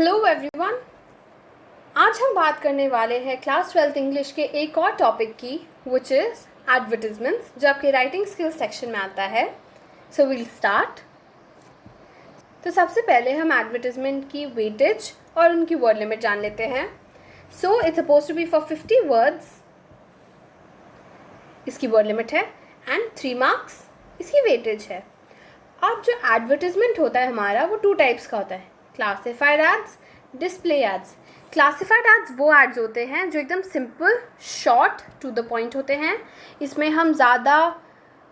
Hello everyone. आज हम बात करने वाले हैं क्लास 12th इंग्लिश के एक और टॉपिक की, विच इज़ एडवर्टिजमेंट्स, जो आपके राइटिंग स्किल्स सेक्शन में आता है। So will start. तो सबसे पहले हम एडवर्टिजमेंट की वेटेज और उनकी वर्ड लिमिट जान लेते हैं। So it's suppose to be for 50 words, इसकी वर्ड लिमिट है, एंड 3 मार्क्स इसकी वेटेज है। अब जो एडवर्टिजमेंट होता है हमारा, वो 2 टाइप्स का होता है, classified ads, display ads. Classified ads वो एड्स होते हैं जो एकदम simple, short, to the point होते हैं। इसमें हम ज़्यादा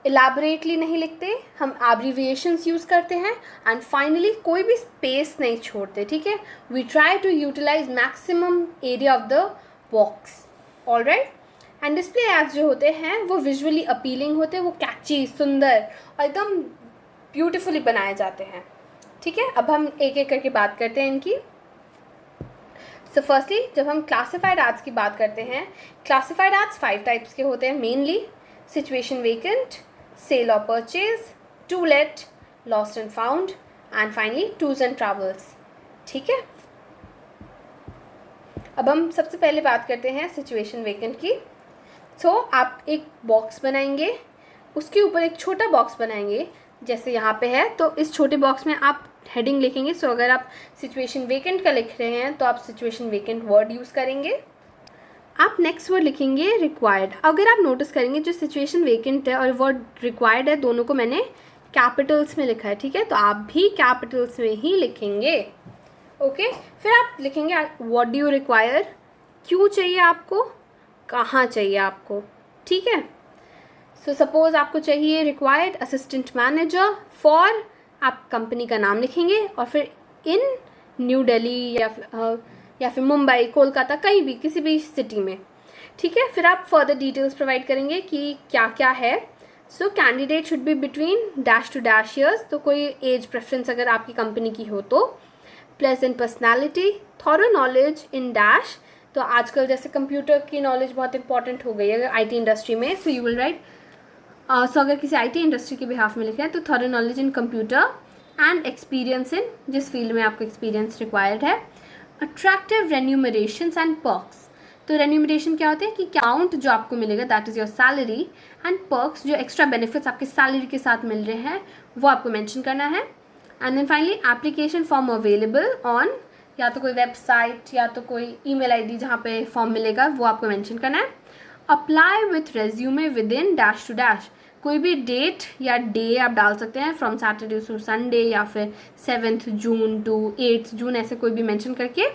इलेबोरेटली नहीं लिखते, हम एब्रीविएशंस यूज़ करते हैं, एंड फाइनली कोई भी स्पेस नहीं छोड़ते। ठीक है, we try to utilize maximum area of the box. Alright. And display ads जो होते हैं वो विजुअली अपीलिंग होते हैं, वो कैची, सुंदर और एकदम ब्यूटीफुली बनाए जाते हैं। ठीक है, अब हम एक एक करके बात करते हैं इनकी। सो फर्स्टली जब हम क्लासिफाइड एड्स की बात करते हैं, क्लासिफाइड एड्स 5 टाइप्स के होते हैं मेनली: सिचुएशन वेकेंट, सेल और purchase, to let, lost and found, and finally tours and travels. ठीक है, अब हम सबसे पहले बात करते हैं सिचुएशन वेकेंट की। सो आप एक बॉक्स बनाएंगे, उसके ऊपर एक छोटा बॉक्स बनाएंगे, जैसे यहाँ पे है। तो इस छोटे बॉक्स में आप हेडिंग लिखेंगे। सो अगर आप सिचुएशन वेकेंट का लिख रहे हैं तो आप सिचुएशन वेकेंट वर्ड यूज़ करेंगे। आप नेक्स्ट वर्ड लिखेंगे रिक्वायर्ड। अगर आप नोटिस करेंगे, जो सिचुएशन वेकेंट है और वर्ड रिक्वायर्ड है, दोनों को मैंने कैपिटल्स में लिखा है। ठीक है, तो आप भी कैपिटल्स में ही लिखेंगे। ओके, फिर आप लिखेंगे व्हाट डू यू रिक्वायर, क्यों चाहिए आपको, कहाँ चाहिए आपको। ठीक है, सो सपोज आपको चाहिए रिक्वायर्ड असिस्टेंट मैनेजर फॉर, आप कंपनी का नाम लिखेंगे और फिर इन न्यू दिल्ली या फिर मुंबई, कोलकाता, कहीं भी, किसी भी सिटी में। ठीक है, फिर आप फर्दर डिटेल्स प्रोवाइड करेंगे कि क्या क्या है। So candidate should be between dash to dash years, तो कोई एज प्रेफरेंस अगर आपकी कंपनी की हो तो। Pleasant personality, thorough knowledge in dash, तो आजकल जैसे कंप्यूटर की नॉलेज बहुत इंपॉर्टेंट हो गई है IT इंडस्ट्री में। सो यू विल राइट, सो अगर किसी IT इंडस्ट्री के बिहाफ में लिखा है तो thorough knowledge in computer and experience in जिस फील्ड में आपको एक्सपीरियंस रिक्वायर्ड है। अट्रैक्टिव रेन्यूमरेशंस एंड पर्क्स, तो रेन्यूमरेशन क्या होते हैं कि अमाउंट जो आपको मिलेगा, that is your salary, and perks जो एक्स्ट्रा बेनिफिट्स आपके सैलरी के साथ मिल रहे हैं, वो आपको मेंशन करना है। And then finally application form available on, या तो कोई वेबसाइट या तो कोई email ID जहाँ पे फॉर्म मिलेगा, वो आपको मेंशन करना है। Apply with resume within dash to dash, कोई भी डेट या डे आप डाल सकते हैं, फ्रॉम सैटरडे टू संडे, या फिर 7th जून टू 8th जून, ऐसे कोई भी मेंशन करके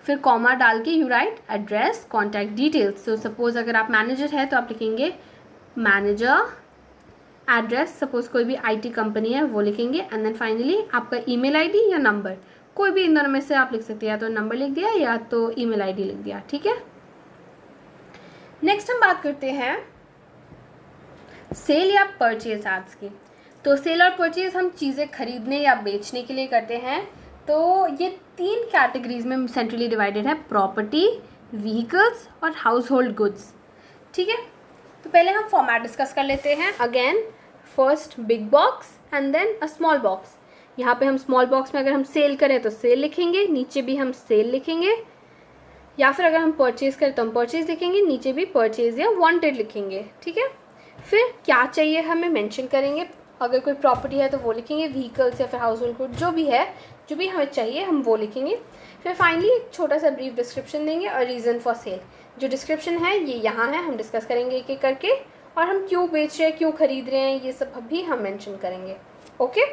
फिर कॉमा डाल के you right address, contact details. So suppose अगर आप मैनेजर है तो आप लिखेंगे मैनेजर एड्रेस, सपोज कोई भी IT कंपनी है वो लिखेंगे, एंड देन फाइनली आपका email ID या नंबर, कोई भी इन दोनों में से आप लिख सकते हैं, या तो नंबर लिख दिया या तो email ID लिख दिया। ठीक है, नेक्स्ट हम बात करते हैं सेल या परचेज एड्स की। तो सेल और परचेज हम चीज़ें खरीदने या बेचने के लिए करते हैं। तो ये 3 कैटेगरीज में सेंट्रली डिवाइडेड है: प्रॉपर्टी, व्हीकल्स और हाउस होल्ड गुड्स। ठीक है, तो पहले हम फॉर्मेट डिस्कस कर लेते हैं। Again, first big box and then a small box. यहाँ पे हम स्मॉल बॉक्स में अगर हम सेल करें तो सेल लिखेंगे, नीचे भी हम सेल लिखेंगे, या फिर अगर हम परचेज़ करें तो हम परचेज़ लिखेंगे, नीचे भी परचेज़ या वांटेड लिखेंगे। ठीक है, फिर क्या चाहिए हमें मेंशन करेंगे, अगर कोई प्रॉपर्टी है तो वो लिखेंगे, व्हीकल्स या फिर हाउस होल्ड गुड, जो भी है, जो भी हमें चाहिए हम वो लिखेंगे। फिर फाइनली एक छोटा सा ब्रीफ डिस्क्रिप्शन देंगे और रीज़न फॉर सेल। जो डिस्क्रिप्शन है ये यहाँ है, हम डिस्कस करेंगे एक एक करके, और हम क्यों बेच रहे हैं, क्यों खरीद रहे हैं, ये सब भी हम मेंशन करेंगे। ओके,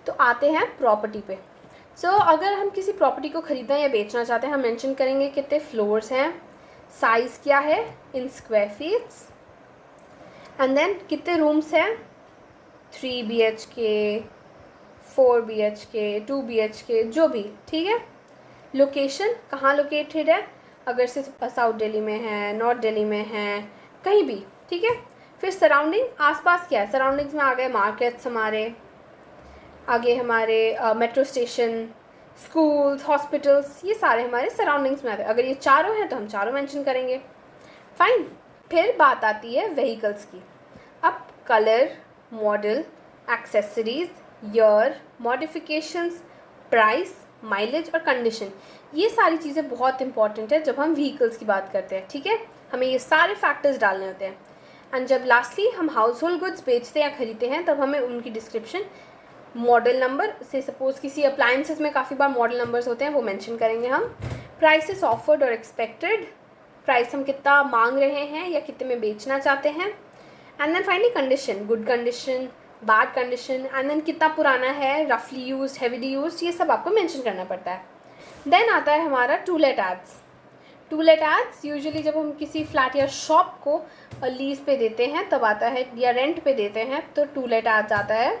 तो आते हैं प्रॉपर्टी पे। सो अगर हम किसी प्रॉपर्टी को खरीदना या बेचना चाहते हैं, हम मेंशन करेंगे कितने फ्लोर्स हैं, साइज़ क्या है in square feets, and then कितने रूम्स हैं, 3 BHK, 4 BHK, 2 BHK, जो भी। ठीक है, लोकेशन कहाँ लोकेटेड है, अगर सिर्फ साउथ दिल्ली में है, नॉर्थ दिल्ली में है, कहीं भी। ठीक है, फिर सराउंडिंग, आसपास क्या है, सराउंडिंग्स में आ गए मार्केट्स, हमारे आगे हमारे मेट्रो स्टेशन, स्कूल्स, हॉस्पिटल्स, ये सारे हमारे सराउंडिंग्स में आते हैं। अगर ये चारों हैं तो हम चारों मेंशन करेंगे। फाइन, फिर बात आती है व्हीकल्स की। अब colour, model, accessories, year, modifications, price, mileage और कंडीशन, ये सारी चीज़ें बहुत इंपॉर्टेंट है जब हम व्हीकल्स की बात करते हैं, ठीक है। हमें ये सारे फैक्टर्स डालने होते हैं। एंड जब लास्टली हम हाउस होल्ड गुड्स बेचते या खरीदते हैं तब हमें उनकी डिस्क्रिप्शन, मॉडल नंबर से, सपोज किसी अप्लायंसेस में काफ़ी बार मॉडल नंबर्स होते हैं वो मेंशन करेंगे हम। प्राइसेस ऑफर्ड और एक्सपेक्टेड, प्राइस हम कितना मांग रहे हैं या कितने में बेचना चाहते हैं। And then finally condition, good condition, bad condition, and then कितना पुराना है, रफली यूज, हेवीली यूज, ये सब आपको मेंशन करना पड़ता है। देन आता है हमारा to let ads. To let ads usually जब हम किसी फ्लैट या शॉप को लीज पे देते हैं तब आता है, या रेंट पे देते हैं तो टू लेट एड्स आता है।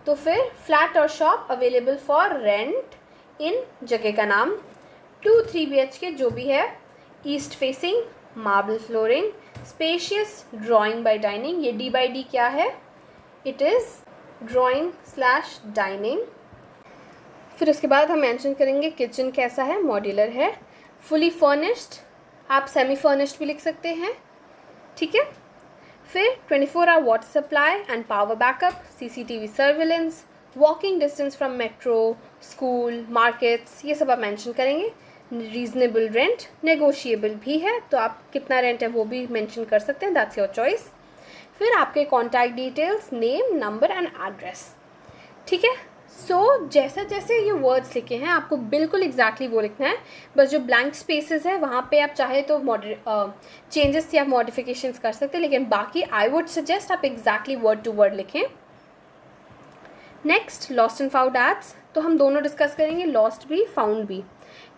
तो फिर फ्लैट और shop available for rent in, जगह का नाम, 2-3 BHK जो भी है, east facing, marble flooring, spacious, drawing by dining. ये D/D क्या है, इट इज़ ड्राइंग/डाइनिंग। फिर उसके बाद हम मेंशन करेंगे किचन कैसा है, मॉड्यूलर है, फुली फर्निश्ड, आप सेमी फर्निश्ड भी लिख सकते हैं, ठीक है। फिर 24 hour water supply and power backup, CCTV surveillance, walking distance from metro, school, markets, ये सब आप मेंशन करेंगे। रीजनेबल रेंट, नेगोशिएबल भी है, तो आप कितना रेंट है वो भी मेंशन कर सकते हैं, दैट्स योर चॉइस। फिर आपके contact details, name, number and address, ठीक है। सो जैसे जैसे ये वर्ड्स लिखे हैं आपको बिल्कुल एग्जैक्टली वो लिखना है, बस जो ब्लैंक स्पेसेस है वहाँ पे आप चाहे तो चेंजेस या मॉडिफिकेशंस कर सकते हैं, लेकिन बाकी आई वुड सजेस्ट आप एग्जैक्टली वर्ड टू वर्ड लिखें। Next, lost and found ads, तो हम दोनों डिस्कस करेंगे, लॉस्ट भी, फाउंड भी,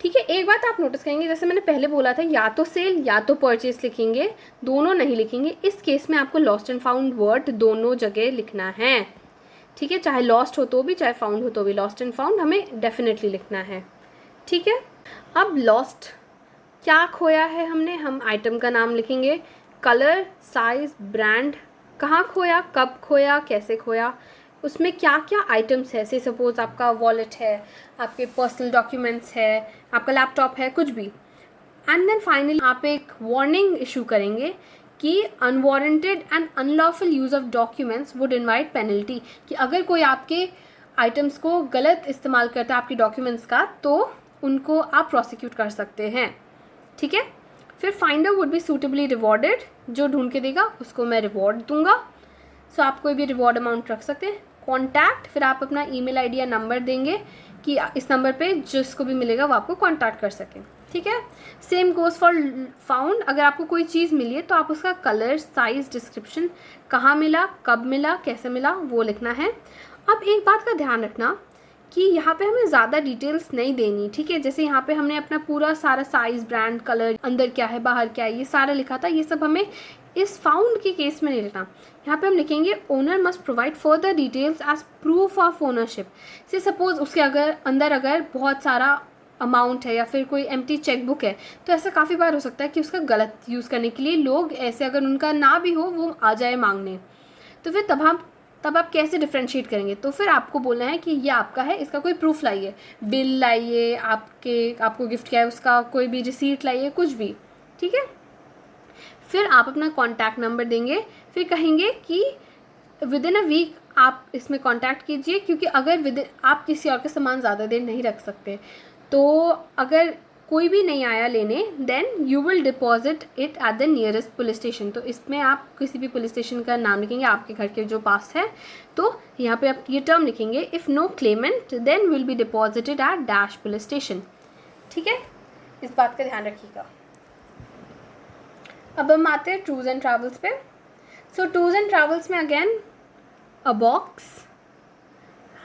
ठीक है। एक बात आप नोटिस करेंगे, जैसे मैंने पहले बोला था या तो सेल या तो परचेज लिखेंगे, दोनों नहीं लिखेंगे। इस केस में आपको लॉस्ट एंड फाउंड वर्ड दोनों जगह लिखना है, ठीक है, चाहे लॉस्ट हो तो भी चाहे फाउंड हो तो भी, लॉस्ट एंड फाउंड हमें डेफिनेटली लिखना है, ठीक है। अब लॉस्ट, क्या खोया है हमने, हम आइटम का नाम लिखेंगे, कलर, साइज, ब्रांड, कहाँ खोया, कब खोया, कैसे खोया, उसमें क्या क्या आइटम्स है, से सपोज आपका वॉलेट है, आपके पर्सनल डॉक्यूमेंट्स है, आपका लैपटॉप है, कुछ भी। एंड देन फाइनली आप एक वार्निंग इशू करेंगे कि unwarranted and unlawful use of documents would invite penalty, कि अगर कोई आपके आइटम्स को गलत इस्तेमाल करता है आपके डॉक्यूमेंट्स का तो उनको आप प्रोसिक्यूट कर सकते हैं, ठीक है। फिर finder would be suitably rewarded, जो ढूंढ के देगा उसको मैं रिवॉर्ड दूंगा, सो आप कोई भी रिवॉर्ड अमाउंट रख सकते हैं। कॉन्टैक्ट, फिर आप अपना ईमेल आईडी या नंबर देंगे कि इस नंबर पे जिसको भी मिलेगा वो आपको कॉन्टैक्ट कर सकें, ठीक है। सेम गोज़ फॉर फाउंड, अगर आपको कोई चीज़ मिली है तो आप उसका कलर, साइज, डिस्क्रिप्शन, कहाँ मिला, कब मिला, कैसे मिला, वो लिखना है। अब एक बात का ध्यान रखना कि यहाँ पे हमें ज़्यादा डिटेल्स नहीं देनी, ठीक है। जैसे यहाँ पे हमने अपना पूरा सारा साइज़, ब्रांड, कलर, अंदर क्या है, बाहर क्या है, ये सारा लिखा था, ये सब हमें इस फाउंड के केस में नहीं लिखना। यहाँ पे हम लिखेंगे owner must provide further details as proof of ownership. से सपोज उसके अगर बहुत सारा अमाउंट है या फिर कोई एम्प्टी चेकबुक है, तो ऐसा काफ़ी बार हो सकता है कि उसका गलत यूज़ करने के लिए लोग ऐसे, अगर उनका ना भी हो, वो आ जाए मांगने, तो फिर तब आप कैसे डिफ्रेंशिएट करेंगे। तो फिर आपको बोलना है कि ये आपका है, इसका कोई प्रूफ लाइए, बिल लाइए, आपको गिफ्ट किया है उसका कोई भी रिसीट लाइए, कुछ भी, ठीक है। फिर आप अपना कॉन्टैक्ट नंबर देंगे, फिर कहेंगे कि विद इन अ वीक आप इसमें कॉन्टैक्ट कीजिए, क्योंकि अगर आप किसी और का सामान ज़्यादा देर नहीं रख सकते, तो अगर कोई भी नहीं आया लेने, then you will deposit it at the nearest police station. तो इसमें आप किसी भी पुलिस स्टेशन का नाम लिखेंगे आपके घर के जो पास है, तो यहाँ पे आप ये टर्म लिखेंगे, if no claimant then will be deposited at dash police station, ठीक है, इस बात का ध्यान रखिएगा। अब हम आते हैं टूर्स एंड ट्रैवल्स पे। सो टूर्स एंड ट्रैवल्स में again a box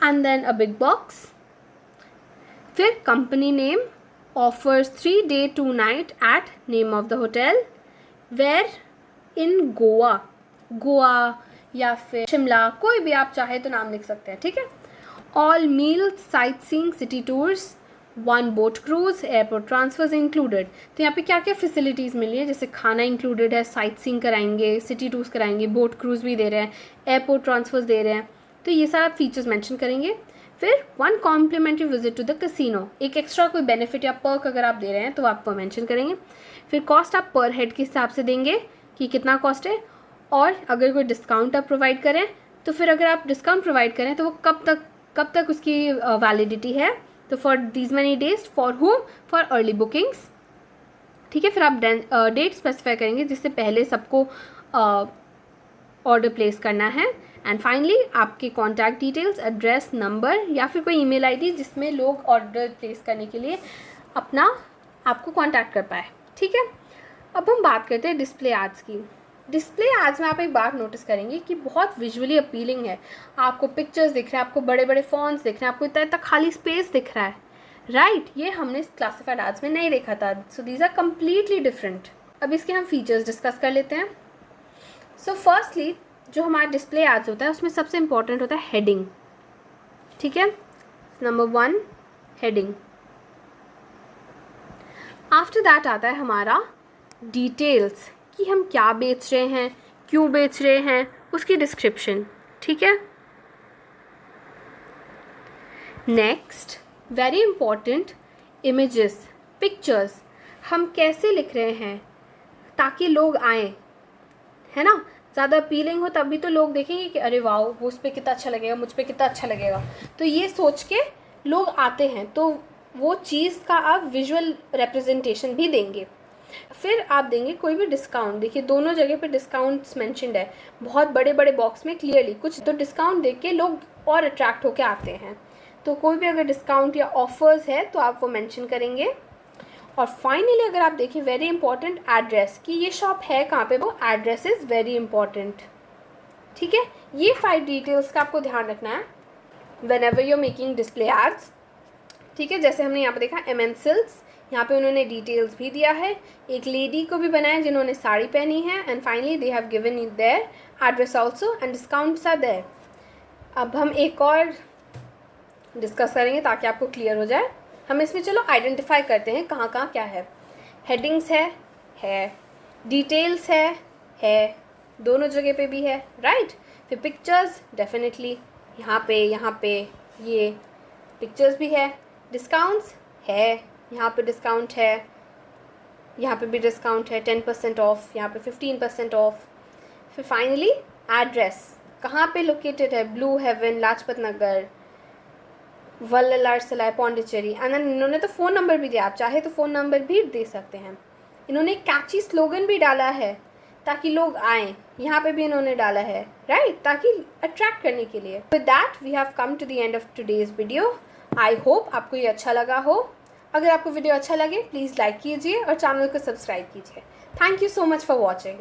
and then a big box, फिर company name, offers 3 day 2 night at name of the hotel, where in Goa या फिर शिमला, कोई भी आप चाहे तो नाम लिख सकते हैं, ठीक है। All meal, sightseeing, city tours, 1 boat cruise, airport transfers included. तो यहाँ पे क्या क्या फैसिलिटीज़ मिली है, जैसे खाना इंक्लूडेड है, साइट सीइंग कराएंगे, सिटी टूर्स कराएंगे, बोट क्रूज भी दे रहे हैं, एयरपोर्ट ट्रांसफर्स दे रहे हैं, तो ये सारा फीचर्स मेंशन करेंगे। फिर 1 complimentary visit to the casino, एक एक्स्ट्रा कोई बेनिफिट या पर्क अगर आप दे रहे हैं तो आपको मेंशन करेंगे। फिर कॉस्ट आप पर हेड के हिसाब से देंगे कि कितना कॉस्ट है, और अगर कोई डिस्काउंट आप प्रोवाइड करें तो फिर अगर आप डिस्काउंट प्रोवाइड करें तो वो कब तक उसकी वैलिडिटी है, तो for these many days, for हुम, फॉर अर्ली बुकिंग्स। ठीक है, फिर आप डेट स्पेसिफाई करेंगे जिससे पहले सबको ऑर्डर प्लेस करना है। एंड फाइनली आपके कॉन्टैक्ट डिटेल्स, एड्रेस, नंबर या फिर कोई ईमेल आईडी जिसमें लोग ऑर्डर प्लेस करने के लिए अपना आपको कॉन्टैक्ट कर पाए। ठीक है, अब हम बात करते हैं डिस्प्ले एड्स की। डिस्प्ले एड्स में आप एक बात नोटिस करेंगे कि बहुत विजुअली अपीलिंग है। आपको पिक्चर्स दिख रहे हैं, आपको बड़े बड़े फॉन्ट्स दिख रहे हैं, आपको इतना इतना खाली स्पेस दिख रहा है, राइट? ये हमने क्लासिफाइड एड्स में नहीं देखा था। So these are completely different. अब इसके हम फीचर्स डिस्कस कर लेते हैं। सो फर्स्टली जो हमारा डिस्प्ले एड्स होता है उसमें सबसे इंपॉर्टेंट होता है हेडिंग। ठीक है, नंबर 1 हेडिंग। आफ्टर दैट आता है हमारा डिटेल्स कि हम क्या बेच रहे हैं, क्यों बेच रहे हैं, उसकी डिस्क्रिप्शन। ठीक है, next very important images, pictures. हम कैसे लिख रहे हैं ताकि लोग आएँ, है ना? ज़्यादा अपीलिंग हो तब भी तो लोग देखेंगे कि अरे वाह, वो उस पर कितना अच्छा लगेगा, मुझ पर कितना अच्छा लगेगा, तो ये सोच के लोग आते हैं। तो वो चीज़ का आप विजुअल रिप्रेजेंटेशन भी देंगे। फिर आप देंगे कोई भी डिस्काउंट। देखिए दोनों जगह पे डिस्काउंट्स मेंशन्ड है, बहुत बड़े बड़े बॉक्स में क्लियरली कुछ तो डिस्काउंट देख के लोग और अट्रैक्ट होके आते हैं। तो कोई भी अगर डिस्काउंट या ऑफर्स है तो आप वो मेंशन करेंगे। और फाइनली अगर आप देखिए वेरी इंपॉर्टेंट एड्रेस कि ये शॉप है कहाँ पे, वो एड्रेस इज़ वेरी इंपॉर्टेंट। ठीक है, ये 5 डिटेल्स का आपको ध्यान रखना है whenever you are making display ads. ठीक है, जैसे हमने यहाँ पे देखा MM सिल्क्स, यहाँ पे उन्होंने डिटेल्स भी दिया है। एक लेडी को भी बनाया जिन्होंने साड़ी पहनी है। And finally they have given in their address also and discounts are there. अब हम एक और डिस्कस करेंगे ताकि आपको क्लियर हो जाए। हम इसमें चलो आइडेंटिफाई करते हैं कहाँ कहाँ क्या है। हेडिंग्स है, डिटेल्स है, दोनों जगह पे भी है, राइट? फिर पिक्चर्स डेफिनेटली यहाँ पे ये पिक्चर्स भी है। डिस्काउंट्स है, यहाँ पे डिस्काउंट है, यहाँ पे भी डिस्काउंट है, 10% ऑफ, यहाँ पे 15% ऑफ। फिर फाइनली एड्रेस कहाँ पे लोकेटेड है, ब्लू हेवन, लाजपत नगर, वल्ललार सलाई, पौंडीचेरी। एंड इन्होंने तो फ़ोन नंबर भी दिया, आप चाहे तो फ़ोन नंबर भी दे सकते हैं। इन्होंने कैची स्लोगन भी डाला है ताकि लोग आएँ, यहाँ पे भी इन्होंने डाला है, राइट, ताकि अट्रैक्ट करने के लिए। With that we have come to the end of today's video. I hope आपको ये अच्छा लगा हो। अगर आपको वीडियो अच्छा लगे प्लीज़ लाइक कीजिए और चैनल को सब्सक्राइब कीजिए। Thank you so much for watching.